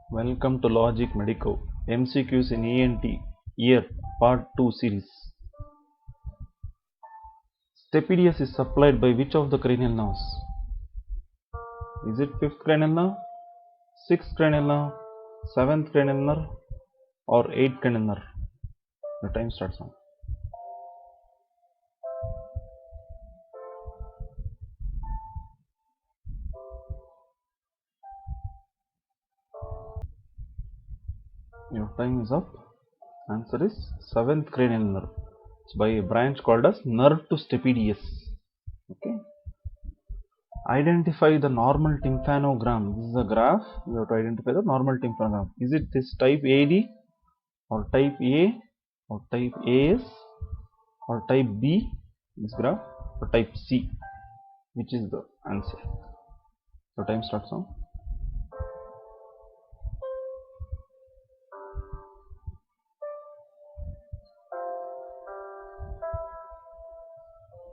Welcome to Logic Medico MCQs in ENT Year Part 2 series. Stapedius is supplied by which of the cranial nerves? Is it 5th cranial nerve, 6th cranial nerve, 7th cranial nerve or 8th cranial nerve? The time starts now. Your time is up. Answer is 7th cranial nerve. It's by a branch called as nerve to stapedius. Okay. Identify the normal tympanogram. This is a graph. You have to identify the normal tympanogram. Is it this type AD or type A or type AS or type B, this graph, or type C? Which is the answer? The time starts now.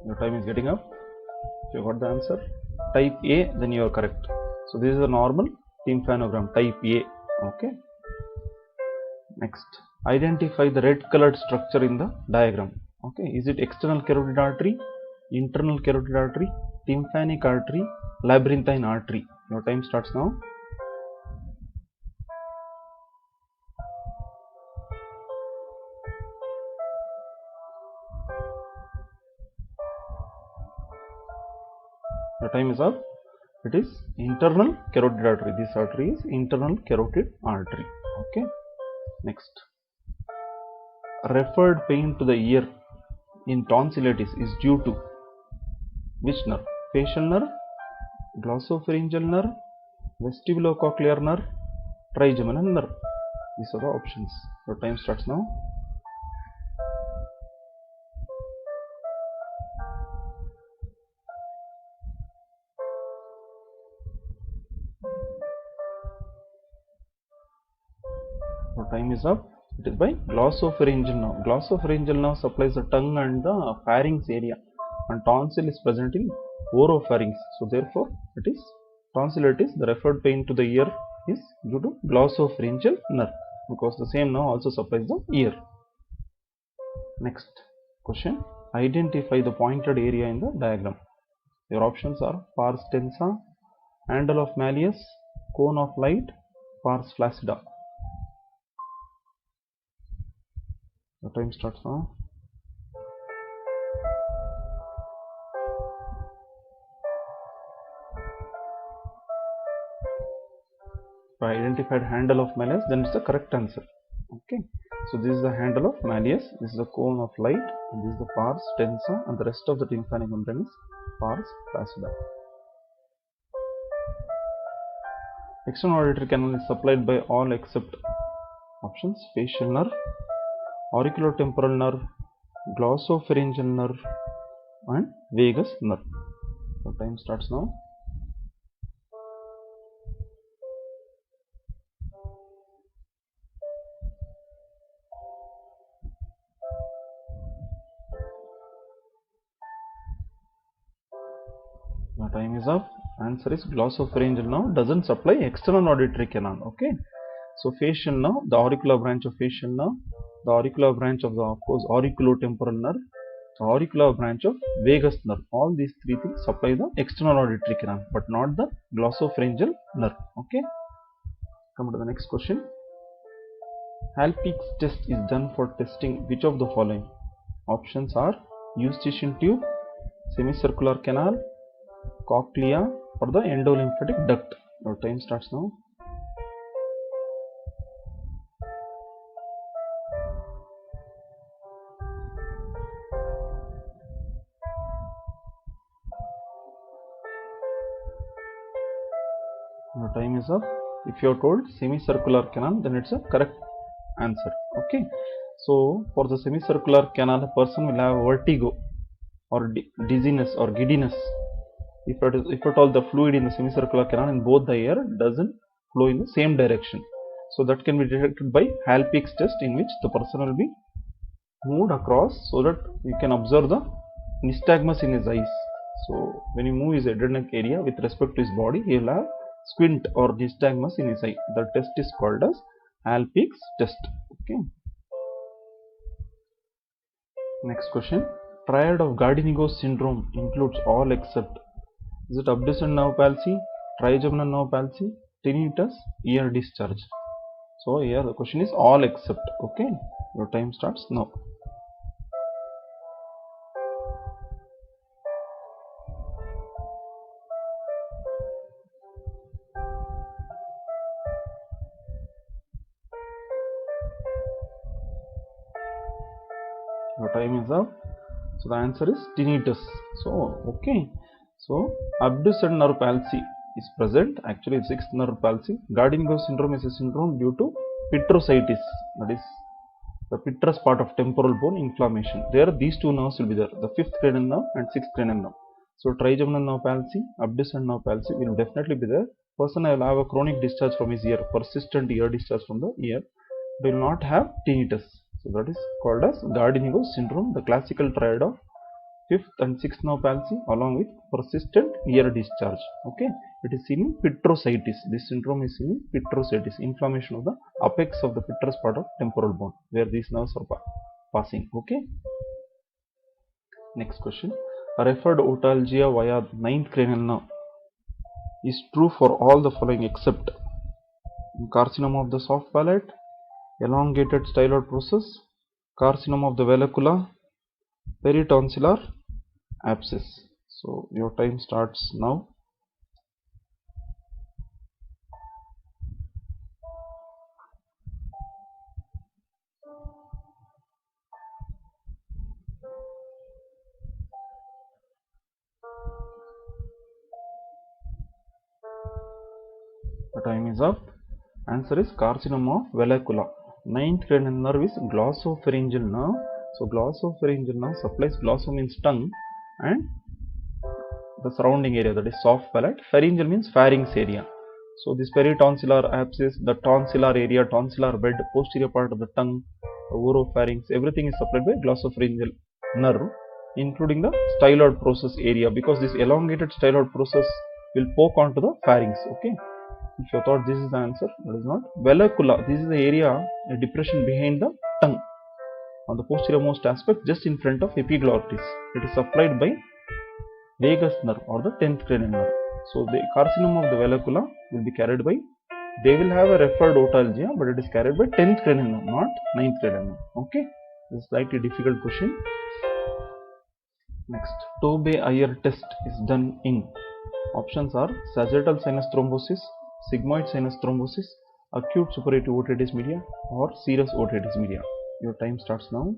Your time is getting up. If you got the answer type A, then you are correct. So this is a normal tympanogram type A. Okay. Next, identify the red colored structure in the diagram. Okay, is it external carotid artery, internal carotid artery, tympanic artery, labyrinthine artery? Your time starts now. Your time is up. It is internal carotid artery. This artery is internal carotid artery. Okay. Next, referred pain to the ear in tonsillitis is due to which nerve? Facial nerve, glossopharyngeal nerve, vestibulocochlear nerve, trigeminal nerve. These are the options. Your time starts now. Your time is up. It is by glossopharyngeal nerve. Glossopharyngeal nerve supplies the tongue and the pharynx area, and tonsil is present in oropharynx. So therefore, it is tonsillitis. The referred pain to the ear is due to glossopharyngeal nerve, because the same nerve also supplies the ear. Next question: identify the pointed area in the diagram. Your options are pars tensa, handle of Malleus, cone of light, pars flaccida. The time starts now. If I identified handle of Malleus, then it's the correct answer. Okay. So this is the handle of Malleus, this is the cone of light, and this is the pars tensa, and the rest of the tympanic membrane is pars flaccida. External auditory canal is supplied by all except options: facial nerve, auriculotemporal nerve, glossopharyngeal nerve, and vagus nerve. So time starts now. The time is up. Answer is glossopharyngeal nerve doesn't supply external auditory canal. Okay. So facial nerve, the auricular branch of facial nerve, the auricular branch of the, of course, auriculotemporal nerve, the auricular branch of vagus nerve. All these three things supply the external auditory canal, but not the glossopharyngeal nerve. Okay. Come to the next question. Halpich's test is done for testing which of the following? Options are eustachian tube, semicircular canal, cochlea, or the endolymphatic duct. Your time starts now. Your time is up. If you are told semicircular canal, then it's a correct answer. Okay. So for the semicircular canal, a person will have vertigo or dizziness or giddiness if at all the fluid in the semicircular canal in both the ear doesn't flow in the same direction. So that can be detected by Halpich's test, in which the person will be moved across so that you can observe the nystagmus in his eyes. So when you move his adrenal area with respect to his body, he will have squint or nystagmus in his eye. The test is called as Alpig's test. Okay. Next question. Triad of Gardenigo's syndrome includes all except, is it abducent nerve palsy, trigeminal nerve palsy, tinnitus, ear discharge? So here the question is all except. Okay, your time starts now. Your time is up. So the answer is tinnitus. So okay, so abducent nerve palsy is present. Actually, sixth nerve palsy. Gardenigo's syndrome is a syndrome due to petrositis, that is the petrous part of temporal bone inflammation. There these two nerves will be there, the fifth cranial nerve and sixth cranial nerve. So trigeminal nerve palsy, abducent nerve palsy will definitely be there. Person will have a chronic discharge from his ear, persistent ear discharge from the ear, will not have tinnitus. So that is called as Gardenigo's syndrome, the classical triad of fifth and sixth nerve palsy along with persistent ear discharge. Okay, it is seen in petrositis. This syndrome is seen in petrositis, inflammation of the apex of the petrous part of temporal bone where these nerves are passing. Okay. Next question. A referred otalgia via ninth cranial nerve is true for all the following except carcinoma of the soft palate, elongated styloid process, carcinoma of the vallecula, peritonsillar abscess. So your time starts now. The time is up. Answer is carcinoma of vallecula. Ninth cranial nerve is glossopharyngeal nerve. So glossopharyngeal nerve supplies, glosso means tongue and the surrounding area, that is soft palate. Pharyngeal means pharynx area. So this peritonsillar abscess, the tonsillar area, tonsillar bed, posterior part of the tongue, the oropharynx, everything is supplied by glossopharyngeal nerve, including the styloid process area, because this elongated styloid process will poke onto the pharynx. Okay. If you thought this is the answer, that is not. Vallecula, this is the area, a depression behind the tongue on the posterior most aspect just in front of epiglottis. It is supplied by vagus nerve or the 10th cranial nerve. So the carcinoma of the vallecula will be carried by, they will have a referred otalgia, but it is carried by 10th cranial nerve, not 9th cranial nerve. Okay, this is slightly difficult question. Next, Tobey-Ayer test is done in. Options are sagittal sinus thrombosis, sigmoid sinus thrombosis, acute suppurative otitis media, or serous otitis media. Your time starts now.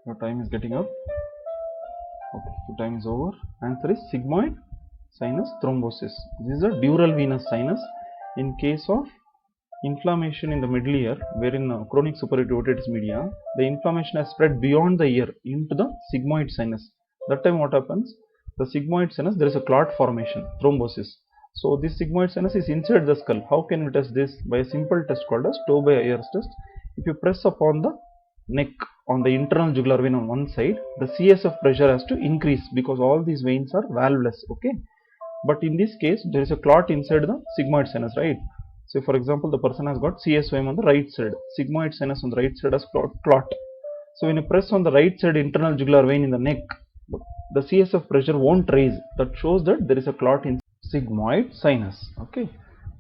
Your time is getting up. Okay, your time is over. Answer is sigmoid sinus thrombosis. This is a dural venous sinus. In case of inflammation in the middle ear, wherein chronic suppurative otitis media, the inflammation has spread beyond the ear into the sigmoid sinus. That time what happens? The sigmoid sinus, there is a clot formation, thrombosis. So this sigmoid sinus is inside the skull. How can we test this? By a simple test called as Tobey-Ayer's test. If you press upon the neck on the internal jugular vein on one side, the CSF pressure has to increase because all these veins are valveless. Okay, but in this case there is a clot inside the sigmoid sinus, right? So for example, the person has got CSOM on the right side, sigmoid sinus on the right side has clot. So when you press on the right side internal jugular vein in the neck, the CSF pressure won't raise. That shows that there is a clot in sigmoid sinus. Okay.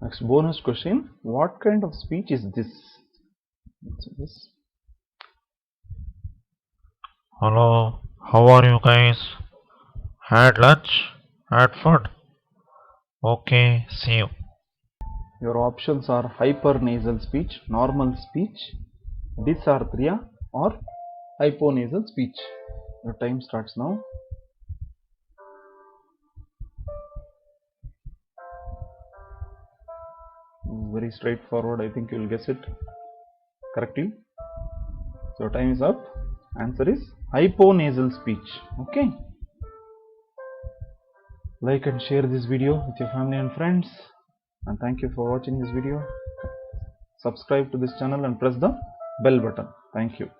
Next bonus question. What kind of speech is this? Hello, how are you guys? Had lunch? Had food? Okay, see you. Your options are hypernasal speech, normal speech, dysarthria, or hyponasal speech. Your time starts now. Very straightforward. I think you will guess it correctly. So time is up. Answer is hyponasal speech. Okay. Like and share this video with your family and friends. And thank you for watching this video. Subscribe to this channel and press the bell button. Thank you.